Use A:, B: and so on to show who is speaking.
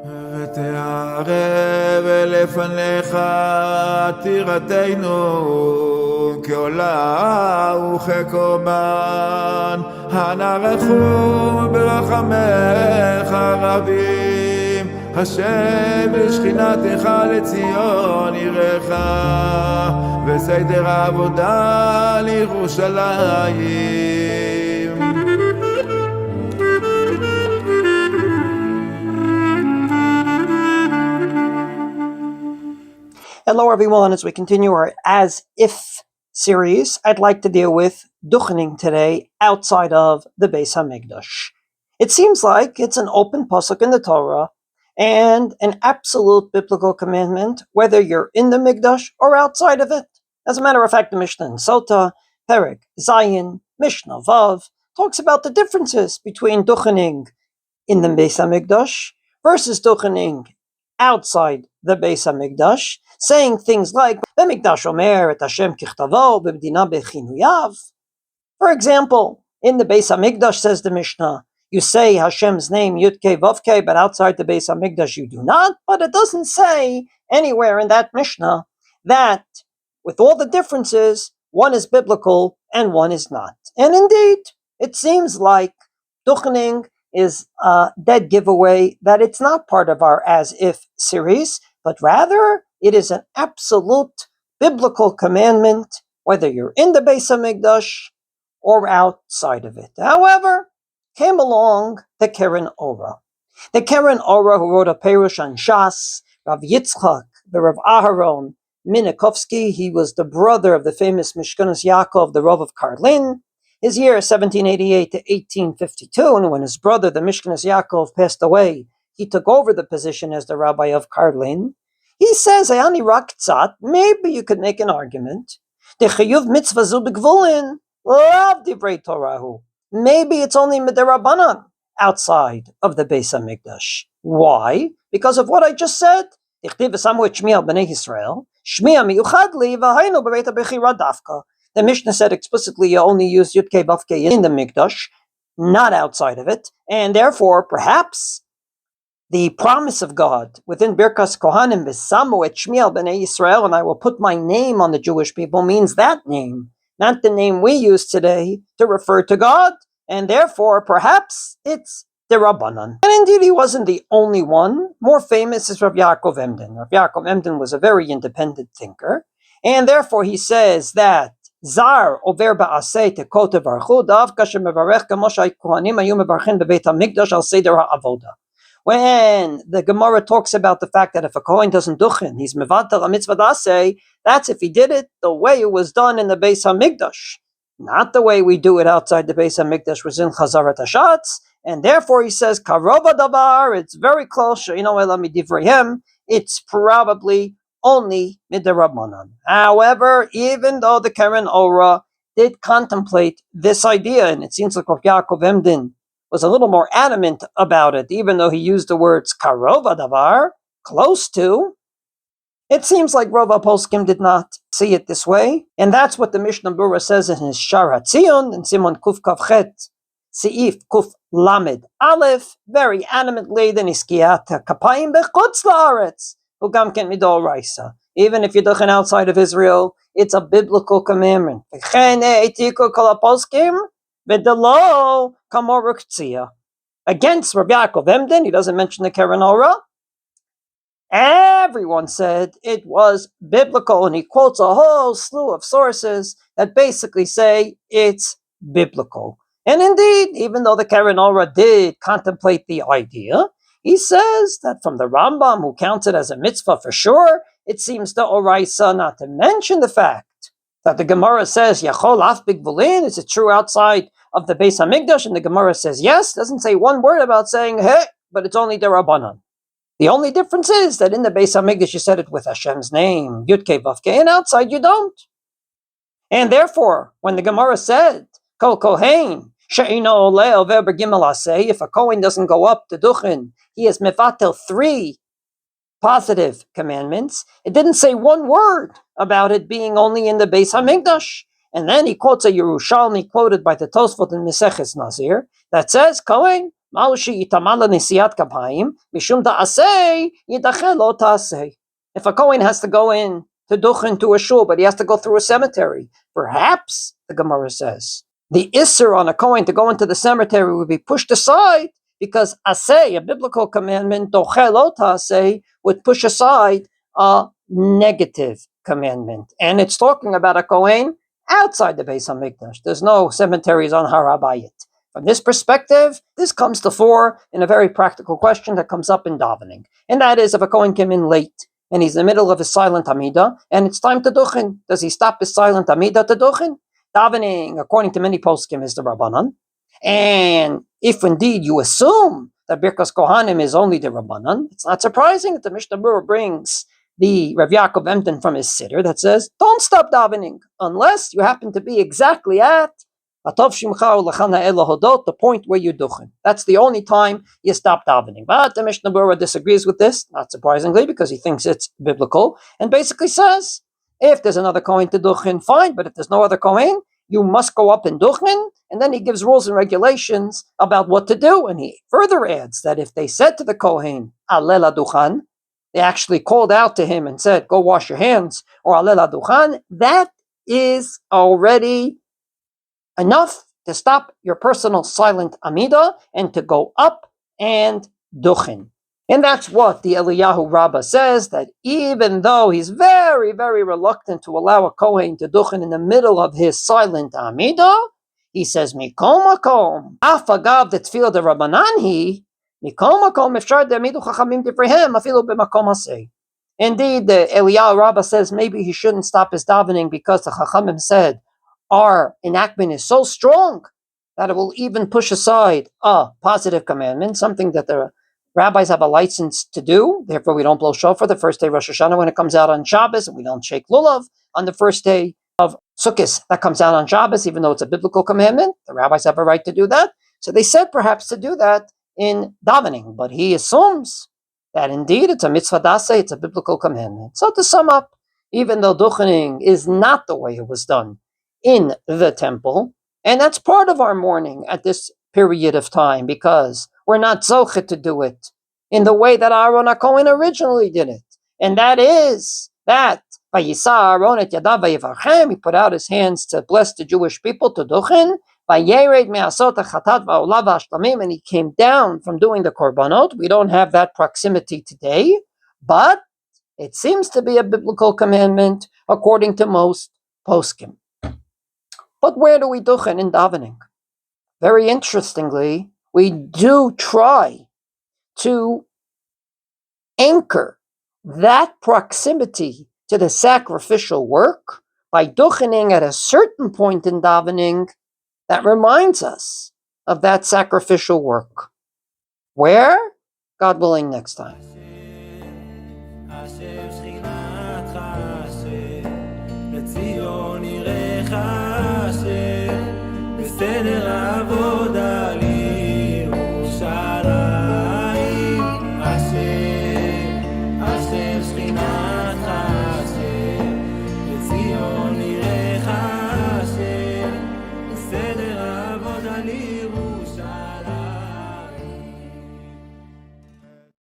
A: ותערב לפניך עתירתנו כעולה וכקורבן, הנערכו ברחמך רבים, השב בשכינתך לציון עירך, וסדר העבודה לירושלים.
B: Hello everyone, as we continue our As If series, I'd like to deal with Duchening today outside of the Beis HaMikdash. It seems like it's an open pasuk in the Torah and an absolute biblical commandment, whether you're in the Mikdash or outside of it. As a matter of fact, the Mishnah in Sota, Perek, Zayin, Mishnah Vav, talks about the differences between Duchening in the Beis HaMikdash versus Duchening outside the Beis HaMikdash, saying things like "B'mikdash omer et Hashem kichtavo, b'mdina bechinuyav." For example, in the Beis HaMikdash, says the Mishnah, you say Hashem's name Yud-Kei Vav-Kei, but outside the Beis HaMikdash you do not. But it doesn't say anywhere in that Mishnah that, with all the differences, one is biblical and one is not. And indeed, it seems like Duchening is a dead giveaway that it's not part of our As If series, but rather it is an absolute biblical commandment, whether you're in the Beis HaMikdash or outside of it. However, came along the Keren Ora. The Keren Ora, who wrote a Perush on Shas, Rav Yitzchak, the Rav Aharon Minikovsky, he was the brother of the famous Mishkanos Yaakov, the Rav of Karlin. His year is 1788 to 1852, and when his brother, the Mishkanos Yaakov, passed away, he took over the position as the rabbi of Karlin. He says, Ayani Raktzat, maybe you could make an argument. Dechayuv mitzvah zu begvulin, lav divrei Torahu. Maybe it's only midirabanan outside of the Beis HaMikdash. Why? Because of what I just said. Dichtiv v'samu et shmi al b'nei Yisrael, shmi ha'miyuchad li v'hainu b'beit ha'bechira dafka. The Mishnah said explicitly you only use Yud-Kei Vav-Kei in the Mikdash, not outside of it, and therefore perhaps the promise of God within Birkas Kohanim, V'samu et shmi al b'nei Yisrael, and I will put my name on the Jewish people, means that name, not the name we use today to refer to God, and therefore perhaps it's the Rabbanan. And indeed he wasn't the only one. More famous is Rav Yaakov Emden. Rav Yaakov Emden was a very independent thinker, and therefore he says that Zar over ba'aseh tekot tevarchu davka shemevarech kamo she'kohanim hayu mevarchen bebeit hamikdash al seder ha'avoda. When the Gemara talks about the fact that if a Kohen doesn't duchen, he's mevatel a mitzvah daseh, that's if he did it the way it was done in the Beis HaMikdash, not the way we do it outside the Beis HaMikdash, was in Chazarat Hashatz, and therefore he says karova davar, it's very close, it's probably only midrabanan. However, even though the Keren Ora did contemplate this idea, and it seems like Rav Yaakov Emden was a little more adamant about it, even though he used the words karova davar, close to, it seems like Rav Poskim did not see it this way, and that's what the Mishnah Berurah says in his Shar HaTzion, in Simon Kuf Kav Chet, Seif Kuf Lamed Aleph, very adamantly, the Niskiyat Kapayim Bechutz La'aretz. Even if you're duchen outside of Israel, it's a biblical commandment. Against Rabbi Yaakov Emden, he doesn't mention the Keren Ora. Everyone said it was biblical, and he quotes a whole slew of sources that basically say it's biblical. And indeed, even though the Keren Ora did contemplate the idea, he says that from the Rambam, who counts it as a mitzvah for sure, it seems the Oraisa, not to mention the fact that the Gemara says, Yachol af bigvulin, is it true outside of the Beis HaMikdash? And the Gemara says yes, doesn't say one word about saying, hey, but it's only the Rabbanan. The only difference is that in the Beis HaMikdash you said it with Hashem's name, Yud-Kei Vav-Kei, and outside you don't. And therefore, when the Gemara said, Kol Kohen, if a Kohen doesn't go up to Duchen, he is mevatel 3 positive commandments. It didn't say one word about it being only in the Beis HaMikdash. And then he quotes a Yerushalmi quoted by the Tosfot in Meseches Nazir that says, Kohen, Maushi itamala nisiat kapayim, mishum ta'aseh, yidache lo ta'aseh. If a Kohen has to go in to duchen to a shul, but he has to go through a cemetery, perhaps, the Gemara says, the Isser on a Kohen to go into the cemetery would be pushed aside because aseh, a biblical commandment, doche lo ta'aseh, would push aside a negative commandment. And it's talking about a Kohen outside the Beis HaMikdash. There's no cemeteries on Har HaBayit. From this perspective, this comes to fore in a very practical question that comes up in davening. And that is, if a Kohen came in late and he's in the middle of his silent Amidah and it's time to duchen, does he stop his silent Amidah to duchen? Davening, according to many poskim, is the Rabbanan. And if indeed you assume that Birkas Kohanim is only the Rabbanan, it's not surprising that the Mishnah Berurah brings the Rav Yaakov Emden from his siddur that says, don't stop davening unless you happen to be exactly at the point where you duchen. That's the only time you stop davening. But the Mishnah Berurah disagrees with this, not surprisingly, because he thinks it's biblical, and basically says, if there's another Kohen to duchen, fine, but if there's no other Kohen, you must go up and duchen, and then he gives rules and regulations about what to do, and he further adds that if they said to the Kohen, Alela duchan, they actually called out to him and said, go wash your hands, or Alela duchan, that is already enough to stop your personal silent Amidah and to go up and duchen. And that's what the Eliyahu Rabbah says, that even though he's very, very reluctant to allow a Kohen to duchen in the middle of his silent Amidah, he says, Mikom makom, af agav the tefillah de Rabbanan hi, Mikom makom efshar de'amidu chachamim divrehem, afilu b'makom haseh. Indeed, the Eliyahu Rabbah says maybe he shouldn't stop his davening because the Chachamim said our enactment is so strong that it will even push aside a positive commandment, something that the rabbis have a license to do. Therefore, we don't blow shofar the first day of Rosh Hashanah when it comes out on Shabbos, and we don't shake lulav on the first day of Sukkot that comes out on Shabbos, even though it's a biblical commandment. The rabbis have a right to do that. So they said perhaps to do that in davening, but he assumes that indeed it's a mitzvah daseh, it's a biblical commandment. So to sum up, even though duchening is not the way it was done in the temple, and that's part of our mourning at this period of time, because we're not zochet to do it in the way that Aaron HaKohen originally did it, and that is that Vayisa Aaron et yadav vayivarchem, he put out his hands to bless the Jewish people to duchen, vayered me'asot hachatat va'olav ha'ashlamim, and he came down from doing the korbanot. We don't have that proximity today, but it seems to be a biblical commandment according to most poskim. But where do we duchen in davening? Very interestingly, we do try to anchor that proximity to the sacrificial work by duchening at a certain point in davening that reminds us of that sacrificial work. Where? God willing, next time. בסדר לעבוד